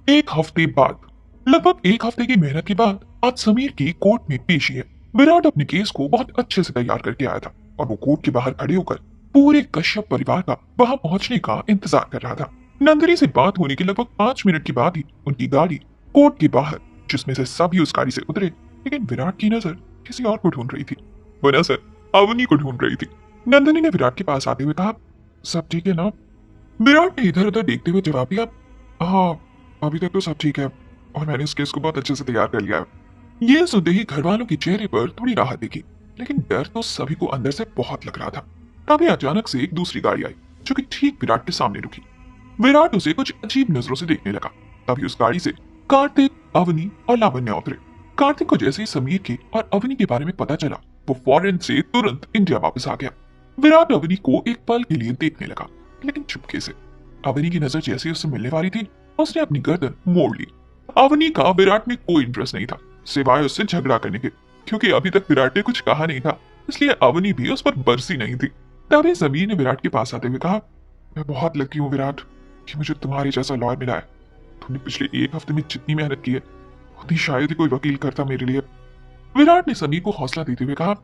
एक हफ्ते बाद, लगभग एक हफ्ते की मेहनत के बाद आज समीर की कोर्ट में पेशी है। विराट अपने केस को बहुत अच्छे से तैयार करके आया था और वो कोर्ट के बाहर खड़े होकर पूरे कश्यप परिवार का वहां पहुंचने का इंतजार कर रहा था। नंदिनी से बात होने के लगभग 5 मिनट के बाद ही उनकी गाड़ी कोर्ट के बाहर, जिसमें से सभी उस गाड़ी से उतरे, लेकिन विराट की नजर किसी और को ढूंढ रही थी। वो नजर अवनी को ढूंढ रही थी। नंदिनी ने विराट के पास आते हुए कहा, सब ठीक है ना? विराट ने इधर उधर देखते हुए जवाब दिया, हाँ, अभी तक तो सब ठीक है और मैंने इस केस को बहुत अच्छे से तैयार कर लिया है। ये सुनते ही घर वालों के चेहरे पर थोड़ी राहत दिखी, लेकिन डर तो सभी को अंदर से बहुत लग रहा था। तभी अचानक से एक दूसरी गाड़ी आई जो कि ठीक विराट के सामने रुकी। विराट उसे कुछ अजीब नजरों से देखने लगा। तभी उस गाड़ी से कार्तिक, अवनी और लावण्य उतरे। कार्तिक को जैसे ही समीर के और अवनी के बारे में पता चला, वो फॉरेन से तुरंत इंडिया वापस आ गया। विराट अवनी को एक पल के लिए देखने लगा, लेकिन चुपके से। अवनी की नजर जैसे उससे मिलने वाली थी, उसने अपनी गर्दन मोड़ ली। अवनी का विराट में कोई इंटरेस्ट नहीं था, सिवाय उससे झगड़ा करने के, क्योंकि अभी तक विराट ने कुछ कहा नहीं था, इसलिए अवनी भी उस पर बरसी नहीं थी। तभी समीर ने विराट के पास आते हुए कहा, मैं बहुत लकी हूँ विराट कि मुझे तुम्हारे जैसा लॉयर मिला है। तुमने पिछले एक हफ्ते में जितनी मेहनत की है, उतनी शायद ही कोई वकील करता मेरे लिए। विराट ने समीर को हौसला देते हुए कहा,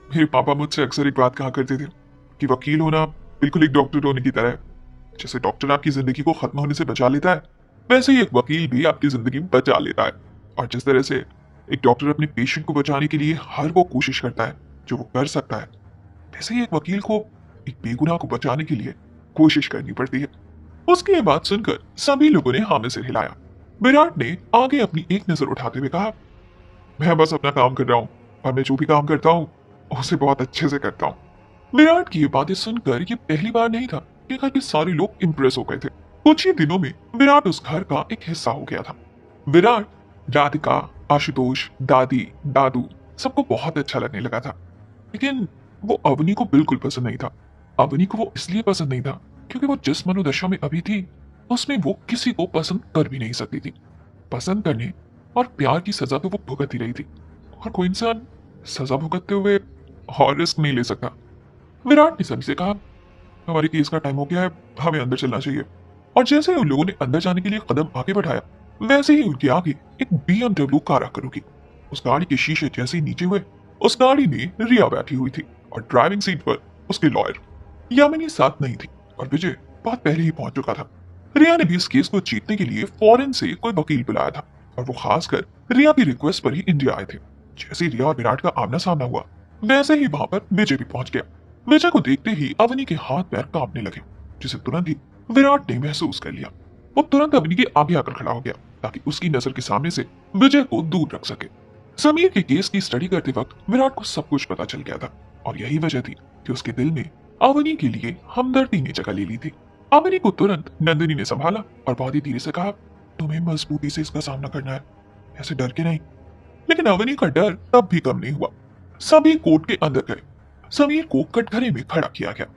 मेरे पापा मुझसे अक्सर एक बात कहा करते थे कि वकील होना बिल्कुल एक डॉक्टर होने की तरह है। जैसे डॉक्टर आपकी जिंदगी को खत्म होने से बचा लेता है, वैसे ही एक वकील भी आपकी जिंदगी बचा लेता है। और जिस तरह से एक डॉक्टर अपने पेशेंट को बचाने के लिए हर वो कोशिश करता है जो वो कर सकता है, वैसे ही एक वकील को एक बेगुनाह को बचाने के लिए कोशिश करनी पड़ती है। उसकी ये बात सुनकर सभी लोगों ने हाँ में सिर हिलाया। विराट ने आगे अपनी एक नजर उठाते हुए कहा, मैं बस अपना काम कर रहा हूँ और मैं जो भी काम करता हूँ उसे बहुत अच्छे से करता हूँ। विराट की ये बातें सुनकर ये पहली बार नहीं था कि घर के सारे लोग इंप्रेस हो गए थे। कुछ ही दिनों में विराट उस घर का एक हिस्सा हो गया था। विराट, राधिका, आशुतोष, दादी, दादू सबको बहुत अच्छा लगने लगा था, लेकिन वो अवनी को बिल्कुल पसंद नहीं था। अवनी को वो इसलिए पसंद नहीं था क्योंकि वो जिस मनोदशा में अभी थी, उसमें वो किसी को पसंद कर भी नहीं सकती थी। पसंद करने और प्यार की सजा तो वो भुगत ही रही थी, और कोई इंसान सजा भुगतते हुए और रिस्क नहीं ले सकता। विराट ने सभी से कहा, हमारे केस का टाइम हो गया है, हमें अंदर चलना चाहिए। और जैसे ही उन लोगों ने अंदर जाने के लिए कदम आगे बढ़ाया, वैसे ही उनके आगे एक BMW कार आकर रुकी। उस गाड़ी के शीशे जैसे ही नीचे हुए, उस गाड़ी में रिया बैठी हुई थी और ड्राइविंग सीट पर उसके लॉयर यामिनी साथ नहीं थी, और विजय बहुत पहले ही पहुंच चुका था। रिया ने भी इस केस को जीतने के लिए फॉरेन से कोई वकील बुलाया था, और वो खासकर रिया की रिक्वेस्ट पर ही इंडिया आए थे। जैसे ही रिया और विराट का आमना सामना हुआ, वैसे ही वहां पर विजय भी पहुंच गया। विजय को देखते ही अवनी के हाथ पैर कांपने लगे, जिसे तुरंत ही विराट ने महसूस कर लिया। वो तुरंत अवनी के आगे आकर खड़ा हो गया ताकि उसकी नजर के सामने से विजय को दूर रख सके। समीर के केस की स्टडी करते वक्त विराट को सब कुछ पता चल गया था, और यही वजह थी कि उसके दिल में अवनी के लिए हमदर्दी ने जगह ले ली थी। अवनी को तुरंत नंदिनी ने संभाला और बहुत ही धीरे से कहा, तुम्हें मजबूती से इसका सामना करना है, ऐसे डर के नहीं। लेकिन अवनी का डर तब भी कम नहीं हुआ। सभी कोर्ट के अंदर गए। समीर को कटघरे में खड़ा किया गया।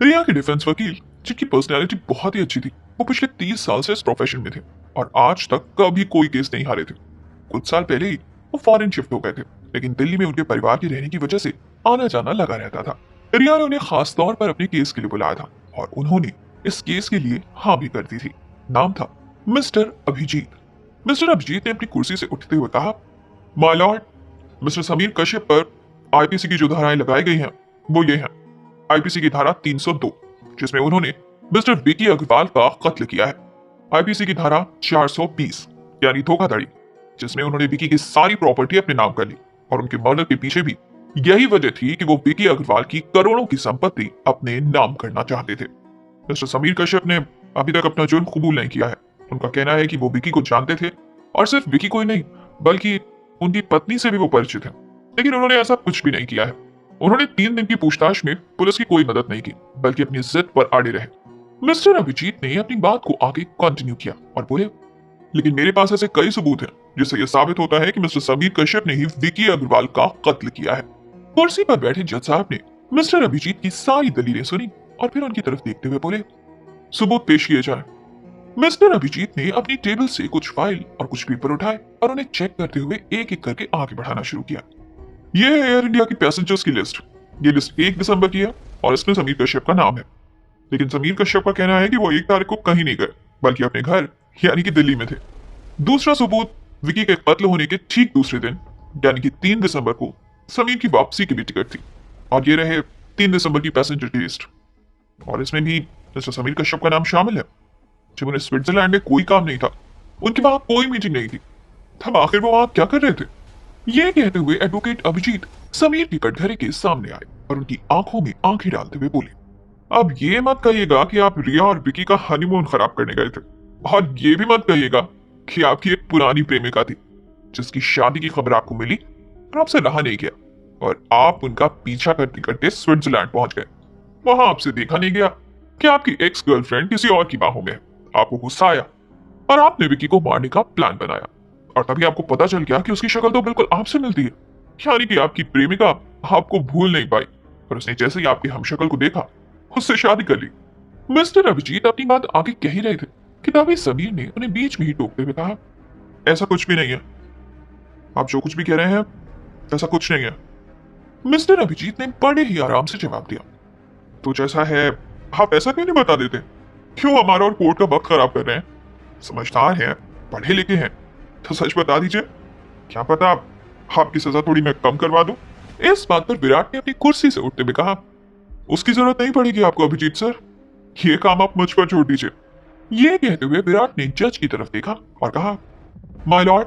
रिया के डिफेंस वकील, जिनकी पर्सनैलिटी बहुत ही अच्छी थी, वो पिछले 30 साल से इस प्रोफेशन में थे और आज तक कभी कोई केस नहीं हारे थे। कुछ साल पहले ही वो फॉरेन शिफ्ट हो गए थे, लेकिन दिल्ली में उनके परिवार के रहने की वजह से आना जाना लगा रहता था। रिया ने उन्हें खास तौर पर अपने केस के लिए बुलाया था, और उन्होंने इस केस के लिए हाँ भी कर दी थी। नाम था मिस्टर अभिजीत। मिस्टर अभिजीत ने अपनी कुर्सी से उठते हुए कहा, my Lord, mister Sameer Kashyap पर आईपीसी की जो धाराएं लगाई गई हैं वो ये हैं। आईपीसी की धारा 302, जिसमें उन्होंने मिस्टर विकी अग्रवाल का कत्ल किया है। आईपीसी की धारा 420 यानी धोखाधड़ी, जिसमें उन्होंने विकी की सारी प्रॉपर्टी अपने नाम कर ली, और उनके मर्डर के पीछे भी यही वजह थी कि वो विकी अग्रवाल की करोड़ों की संपत्ति अपने नाम करना चाहते थे। मिस्टर समीर कश्यप ने अभी तक अपना जुर्म कबूल नहीं किया है। उनका कहना है कि वो विकी को जानते थे, और सिर्फ विकी को ही नहीं बल्कि उनकी पत्नी से भी वो परिचित है, लेकिन उन्होंने ऐसा कुछ भी नहीं किया है। उन्होंने 3 दिन की पूछताछ में पुलिस की कोई मदद नहीं की, बल्कि अपनी जिद पर अड़े रहे। मिस्टर अभिजीत ने अपनी बात को आगे कंटिन्यू किया और बोले, लेकिन मेरे पास ऐसे कई सबूत हैं जिससे यह साबित होता है कि मिस्टर समीर कश्यप ने ही विकी अग्रवाल का कत्ल किया है। कुर्सी पर बैठे जज साहब ने मिस्टर अभिजीत की सारी दलीलें सुनी और फिर उनकी तरफ देखते हुए बोले, सबूत पेश किए जाए। मिस्टर अभिजीत ने अपनी टेबल से कुछ फाइल और कुछ पेपर उठाए और उन्हें चेक करते हुए एक एक करके आगे बढ़ाना शुरू किया। यह है एयर इंडिया की पैसेंजर्स की लिस्ट। ये लिस्ट 1 दिसंबर की है और इसमें समीर कश्यप का नाम है। लेकिन समीर कश्यप का कहना है कि वो 1 तारीख को कहीं नहीं गए, बल्कि अपने घर यानी कि दिल्ली में थे। दूसरा सबूत विकी के कत्ल होने के ठीक दूसरे दिन यानी कि 3 दिसंबर को समीर की वापसी की भी टिकट थी और ये रहे 3 दिसंबर की पैसेंजर की लिस्ट और इसमें भी मिस्टर समीर कश्यप का नाम शामिल है। जब उन्हें स्विट्जरलैंड में कोई काम नहीं था, उनके वहां कोई मीटिंग नहीं थी, तब आखिर वो वहां क्या कर रहे थे? ये कहते हुए एडवोकेट अभिजीत समीर के कटघरे के सामने आए और उनकी आंखों में आंखें डालते हुए बोले, अब ये मत कहिएगा कि आप रिया और विकी का हनीमून खराब करने गए थे और ये भी मत कहिएगा कि आपकी एक पुरानी प्रेमिका थी जिसकी शादी की खबर आपको मिली और आपसे रहा नहीं गया और आप उनका पीछा करते करते स्विट्जरलैंड पहुंच गए। वहां आपसे देखा नहीं गया कि आपकी एक्स गर्लफ्रेंड किसी और की बाहों में है। आपको गुस्सा आया और आपने विकी को मारने का प्लान बनाया और तभी आपको पता चल गया कि उसकी शक्ल तो बिल्कुल आपसे मिलती है, यानी कि आपकी प्रेमिका आपको भूल नहीं पाई और उसने जैसे ही आपकी हमशक्ल को देखा उससे शादी कर ली। मिस्टर अभिजीत अपनी बात आगे कह ही रहे थे कि तभी समीर ने उन्हें बीच में ही टोकते हुए कहा, ऐसा कुछ भी नहीं है, आप जो कुछ भी कह रहे हैं ऐसा कुछ नहीं है। मिस्टर अभिजीत ने बड़े ही आराम से जवाब दिया, तो जैसा है आप ऐसा क्यों नहीं बता देते? क्यों हमारा और कोर्ट का वक्त खराब कर रहे हैं? समझदार हैं, पढ़े लिखे हैं, तो सच बता दीजिए। क्या पता आपकी सजा थोड़ी मैं कम करवा दूं। इस बात पर विराट ने अपनी कुर्सी से उठते हुए कहा, उसकी जरूरत नहीं पड़ेगी आपको अभिजीत सर, ये काम आप मुझ पर छोड़ दीजिए। ये कहते हुए विराट ने जज की तरफ देखा और कहा, माय लॉर्ड,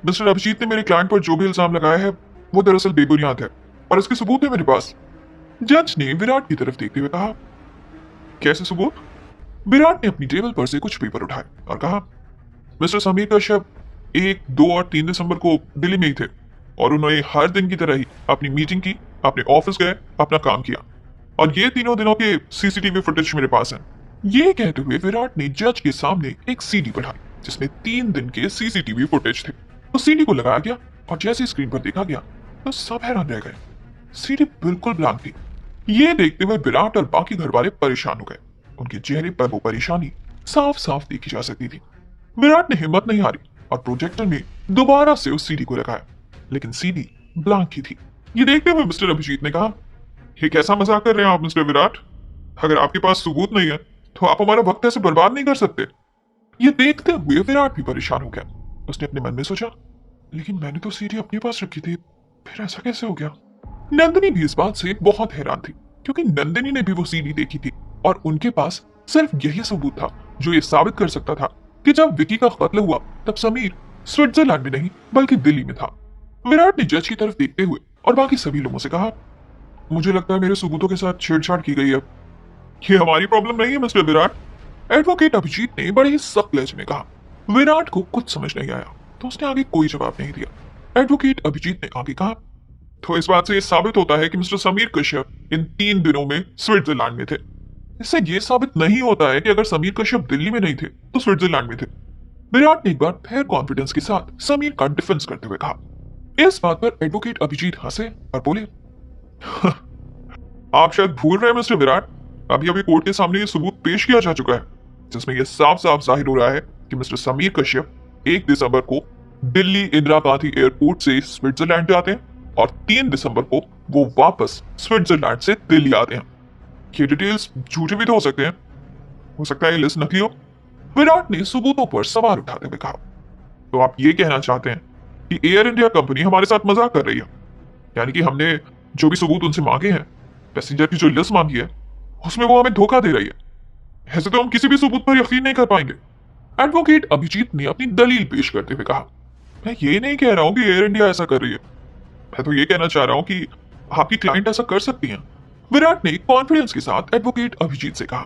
मिस्टर अभिजीत ने मेरे क्लाइंट पर जो भी इल्जाम लगाया है वो दरअसल बेबुनियाद है और इसके सबूत है मेरे पास। जज ने विराट की तरफ देखते हुए कहा, कैसे सबूत? विराट ने अपनी टेबल पर से कुछ पेपर उठाए और कहा, मिस्टर समीर कश्यप 1, 2 और 3 दिसंबर को दिल्ली में ही थे और उन्होंने हर दिन की तरह ही अपनी मीटिंग की, अपने ऑफिस गए, अपना काम किया और ये तीनों दिनों के सीसीटीवी फुटेज मेरे पास है। ये कहते हुए विराट ने जज के सामने एक सीडी बढ़ाई जिसमें 3 दिन के सीसीटीवी फुटेज थे। उस सीडी को लगाया गया और जैसे स्क्रीन पर देखा गया तो सब हैरान रह गए। सीडी बिल्कुल ब्लैंक थी। ये देखते हुए विराट और बाकी घर वाले परेशान हो गए। उनके चेहरे पर वो परेशानी साफ साफ देखी जा सकती थी। विराट ने हिम्मत नहीं हारी और प्रोजेक्टर में दोबारा से उस सीडी को लगाया, लेकिन सीडी ब्लैंक ही थी। ये देखते हुए मिस्टर अभिजीत ने कहा, ये कैसा मजाक कर रहे हैं आप मिस्टर विराट? अगर आपके पास सबूत नहीं है तो आप हमारा वक्त ऐसे बर्बाद नहीं कर सकते। ये देखते हुए विराट भी परेशान हो गया। उसने अपने मन में सोचा, लेकिन मैंने तो सीडी अपने पास रखी थी, फिर ऐसा कैसे हो गया? नंदिनी भी इस बात से बहुत हैरान थी क्योंकि नंदिनी ने भी वो सीडी देखी थी और उनके पास सिर्फ यही सबूत था जो ये साबित कर सकता था कि जब विकी का कत्ल हुआ तब समीर स्विट्जरलैंड में नहीं बल्कि दिल्ली में था। विराट ने जज की तरफ देखते हुए और बाकी सभी लोगों से कहा, मुझे लगता है मेरे सबूतों के साथ छेड़छाड़ की गई है। ये हमारी प्रॉब्लम नहीं है मिस्टर विराट, एडवोकेट अभिजीत ने बड़े ही सख्त लहजे में कहा। विराट को कुछ समझ नहीं आया तो उसने आगे कोई जवाब नहीं दिया। एडवोकेट अभिजीत ने आगे कहा, तो इस बात से यह साबित होता है कि मिस्टर समीर कश्यप इन 3 दिनों में स्विट्जरलैंड में थे। इससे यह साबित नहीं होता है कि अगर समीर कश्यप दिल्ली में नहीं थे तो स्विट्जरलैंड में थे। विराट ने एक बार फिर कॉन्फिडेंस के साथ समीर का डिफेंस करते हुए कहा। इस बात पर एडवोकेट अभिजीत हंसे और बोले, आप शायद भूल रहे हैं मिस्टर विराट, अभी अभी कोर्ट के सामने ये सबूत पेश किया जा चुका है जिसमें यह साफ साफ जाहिर हो रहा है कि मिस्टर समीर कश्यप 1 दिसंबर को दिल्ली इंदिरा गांधी एयरपोर्ट से स्विट्जरलैंड जाते हैं और 3 दिसंबर को वो वापस स्विट्जरलैंड से दिल्ली आते हैं। ये डिटेल्स झूठे भी तो हो सकते हैं, हो सकता है ये लिस्ट नकली हो। विराट ने सबूतों पर सवाल उठाते हुए कहा, तो आप ये कहना चाहते हैं कि एयर इंडिया कंपनी हमारे साथ मजाक कर रही है, यानी कि हमने जो भी सबूत उनसे मांगे हैं, पैसेंजर की जो लिस्ट मांगी है, उसमें वो हमें धोखा दे रही है। ऐसे तो हम किसी भी सबूत पर यकीन नहीं कर पाएंगे। एडवोकेट अभिजीत ने अपनी दलील पेश करते हुए कहा, मैं ये नहीं कह रहा हूं कि एयर इंडिया ऐसा कर रही है, मैं तो ये कहना चाह रहा हूं कि आपकी क्लाइंट ऐसा कर सकती हैं। विराट ने कॉन्फिडेंस के साथ एडवोकेट अभिजीत से कहा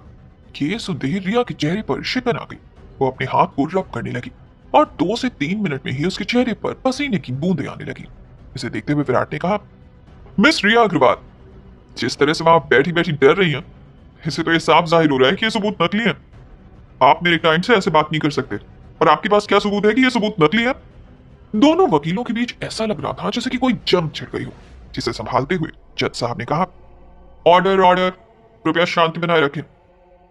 कि ये सुनते ही रिया के चेहरे पर शिकन आ गई। वो अपने हाथ को रब करने लगी और 2 से 3 मिनट में ही उसके चेहरे पर पसीने की बूंदें आने लगी। इसे देखते हुए विराट ने कहा, मिस रिया अग्रवाल, जिस तरह से आप बैठी बैठी डर रही हैं, इससे तो ये साफ जाहिर हो रहा है कि ये सबूत नकली है। आप मेरे क्लाइंट से ऐसे बात नहीं कर सकते और आपके पास क्या सबूत है कि ये सबूत नकली है? दोनों वकीलों के बीच ऐसा लग रहा था जैसे कि कोई जंग छिड़ गई हो, जिसे संभालते हुए जज साहब ने कहा, ऑर्डर ऑर्डर, कृपया शांति बनाए रखें।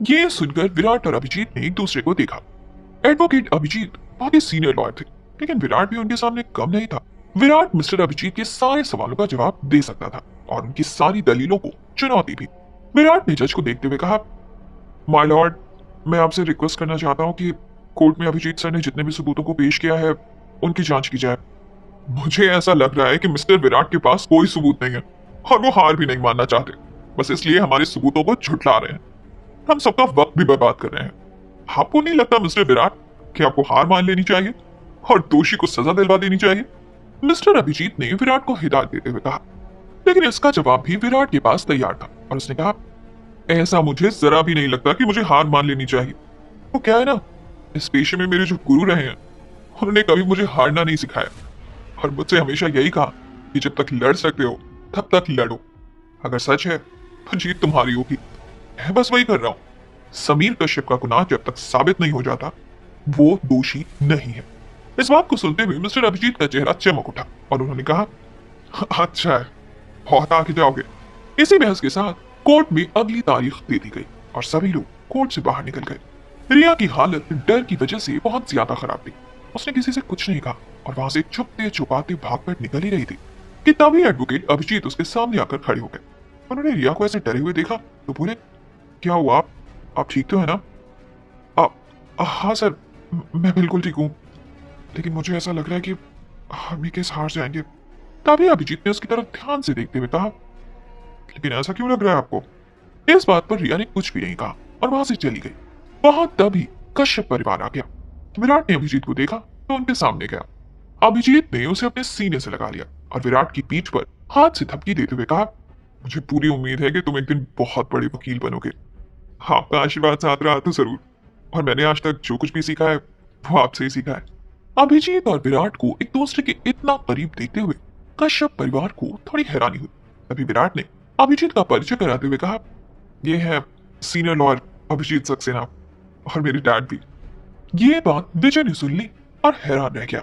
ये सुनकर विराट और अभिजीत ने एक दूसरे को देखा। एडवोकेट अभिजीत बहुत ही सीनियर लॉयर थे, लेकिन विराट भी उनके सामने कम नहीं था। विराट मिस्टर अभिजीत के सारे सवालों का जवाब दे सकता था और उनकी सारी दलीलों को चुनौती भी। विराट ने जज को देखते हुए कहा, माय लॉर्ड, मैं आपसे रिक्वेस्ट करना चाहता हूं कि कोर्ट में अभिजीत सर ने जितने भी सबूतों को पेश किया है उनकी जांच की जाए। मुझे ऐसा लग रहा है कि मिस्टर विराट के पास कोई सबूत नहीं है और वो हार भी नहीं मानना चाहते, बस इसलिए हमारे सबूतों को झुठला रहे हैं। हम सबका वक्त भी बर्बाद कर रहे हैं। आपको नहीं लगता मिस्टर विराट कि आपको हार मान लेनी चाहिए और दोषी को सजा दिलवा देनी चाहिए? मिस्टर अभिजीत ने विराट को हिदायत देते हुए कहा, लेकिन इसका जवाब भी विराट के पास तैयार था और उसने कहा, ऐसा मुझे जरा भी नहीं लगता कि मुझे हार मान लेनी चाहिए। वो क्या है ना, इस पेशे में मेरे जो गुरु रहे हैं उन्होंने कभी मुझे हारना नहीं सिखाया और मुझसे हमेशा यही कहा कि जब तक लड़ सकते हो तब तक लड़ो। अगर सच है तो जीत तुम्हारी होगी। मैं बस वही कर रहा हूं। समीर कश्यप का गुनाह जब तक साबित नहीं हो जाता वो दोषी नहीं है। इस बात को सुनते हुए मिस्टर अभिजीत का चेहरा चमक उठा और उन्होंने कहा, अच्छा है, बहुत आगे जाओगे। इसी बहस के साथ कोर्ट में अगली तारीख दे दी गई और सभी लोग कोर्ट से बाहर निकल गए। रिया की हालत डर की वजह से बहुत ज्यादा खराब थी। उसने किसी से कुछ नहीं कहा और वहां से छुपते छुपाते भागकर निकल ही रही थी कि तभी एडवोकेट अभिजीत उसके सामने आकर खड़े हो गए। उन्होंने रिया को ऐसे डरे हुए देखा तो बोले, क्या हुआ, आप ठीक तो है ना? हाँ सर, मैं बिल्कुल ठीक हूँ, लेकिन मुझे ऐसा लग रहा है कि हम ये केस हार जाएंगे। तभी अभिजीत ने उसकी तरफ ध्यान से देखते हुए कहा, लेकिन ऐसा क्यों लग रहा है आपको? इस बात पर रिया ने कुछ भी नहीं कहा और वहां से चली गई। वहां तभी कश्यप परिवार आ गया। विराट ने अभिजीत को देखा तो उनके सामने गया। अभिजीत ने उसे अपने सीने से लगा लिया और विराट की पीठ पर हाथ से थपकी देते हुए कहा, मुझे पूरी उम्मीद है कि तुम एक दिन बहुत बड़े वकील बनोगे। आपका आशीर्वाद साथ रहा तो जरूर, और मैंने आज तक जो कुछ भी सीखा है वो आपसे ही सीखा है। अभिजीत और विराट को एक दूसरे के इतना करीब देखते हुए कश्यप परिवार को थोड़ी हैरानी हुई। तभी विराट ने अभिजीत का परिचय कराते हुए कहा, ये है सीनियर लॉयर अभिजीत सक्सेना और मेरे डैड भी। ये बात विजय ने सुन ली और हैरान रह गया।